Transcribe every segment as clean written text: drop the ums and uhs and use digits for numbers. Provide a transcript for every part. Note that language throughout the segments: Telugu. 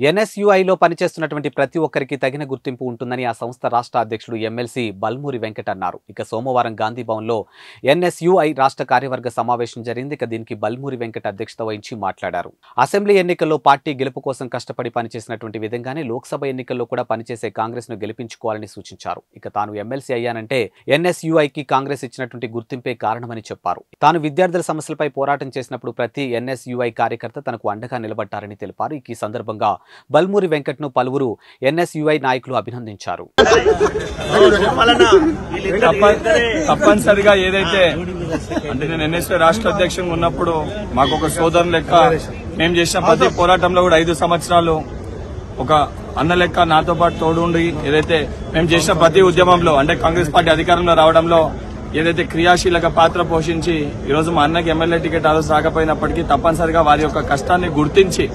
ఎన్ఎస్యుఐలో పనిచేస్తున్నటువంటి ప్రతి ఒక్కరికి తగిన గుర్తింపు ఉంటుందని ఆ సంస్థ రాష్ట్ర అధ్యక్షుడు ఎమ్మెల్సీ బల్మూరి వెంకట్ అన్నారు. ఇక సోమవారం గాంధీ భవన్లో ఎన్ఎస్యుఐ రాష్ట్ర కార్యవర్గ సమావేశం జరిగింది. ఇక దీనికి బల్మూరి వెంకట్ అధ్యక్షత వహించి మాట్లాడారు. అసెంబ్లీ ఎన్నికల్లో పార్టీ గెలుపు కోసం కష్టపడి పనిచేసినటువంటి విధంగానే లోక్సభ ఎన్నికల్లో కూడా పనిచేసే కాంగ్రెస్ ను గెలిపించుకోవాలని సూచించారు. ఇక తాను ఎమ్మెల్సీ అయ్యానంటే ఎన్ఎస్యుఐకి కాంగ్రెస్ ఇచ్చినటువంటి గుర్తింపే కారణమని చెప్పారు. తాను విద్యార్థుల సమస్యలపై పోరాటం చేసినప్పుడు ప్రతి ఎన్ఎస్యుఐ కార్యకర్త తనకు అండగా నిలబడ్డారని తెలిపారు. ఈ సందర్భంగా బల్మూరి వెంకట్ ను పలువురు ఎన్ఎస్యుఐ నాయకులు అభినందించారు. తప్పనిసరిగా ఏదైతే అంటే నేను ఎన్ఎస్యుఐ రాష్ట్ర అధ్యక్షుడు ఉన్నప్పుడు మాకు ఒక సోదరు లెక్క మేము చేసిన ప్రతి పోరాటంలో కూడా 5 సంవత్సరాలు ఒక అన్న లెక్క నాతో పాటు తోడు ఉండి ఏదైతే మేము చేసిన ప్రతి ఉద్యమంలో అంటే కాంగ్రెస్ పార్టీ అధికారంలో రావడంలో ఏదైతే క్రియాశీలక పాత్ర పోషించి ఈరోజు మా అన్నకి ఎమ్మెల్యే టికెట్ ఆ రోజు రాకపోయినప్పటికీ తప్పనిసరిగా వారి యొక్క కష్టాన్ని గుర్తించి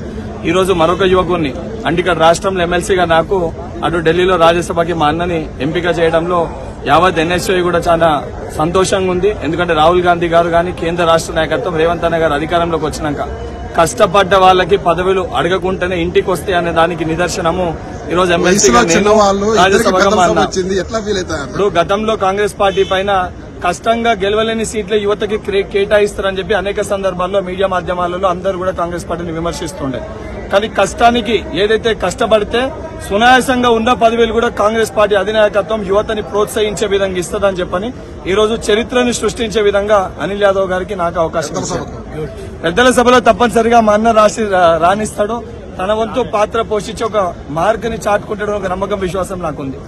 ఈరోజు మరొక యువకుడిని అంటే ఇక్కడ రాష్ట్రంలో ఎమ్మెల్సీగా నాకు అటు ఢిల్లీలో రాజ్యసభకి మా అన్నని ఎంపిక చేయడంలో యావత్ ఎన్ఎస్యుఐ కూడా చాలా సంతోషంగా ఉంది. ఎందుకంటే రాహుల్ గాంధీ గారు కానీ కేంద్ర రాష్ట్ర నాయకత్వం రేవంత్ అన్న గారు అధికారంలోకి వచ్చినాక కష్టపడ్డ వాళ్ళకి పదవులు అడగకుంటేనే ఇంటికి వస్తే అనే దానికి నిదర్శనము ఈరోజు ఎమ్మెల్సీగా నేను రాజ్యసభగా మా అన్న. ఇప్పుడు గతంలో కాంగ్రెస్ పార్టీ పైన కష్టంగా గెలవలేని సీట్ల యువతకి కేటాయిస్తారని చెప్పి అనేక సందర్భాల్లో మీడియా మాధ్యమాలలో అందరూ కూడా కాంగ్రెస్ పార్టీని విమర్శిస్తుండే. కానీ కష్టానికి ఏదైతే కష్టపడితే సునాయాసంగా ఉన్న పదవులు కూడా కాంగ్రెస్ పార్టీ అధినాయకత్వం యువతని ప్రోత్సహించే విధంగా ఇస్తుందని చెప్పని ఈ రోజు చరిత్రని సృష్టించే విధంగా అనిల్ యాదవ్ గారికి నాకు అవకాశం ఇచ్చారు. పెద్దల సభలో తప్పనిసరిగా మా అన్న రాణిస్తాడు. తన వంతు పాత్ర పోషించి ఒక మార్గని చాటుకుంటాడు ఒక నమ్మకం విశ్వాసం నాకుంది.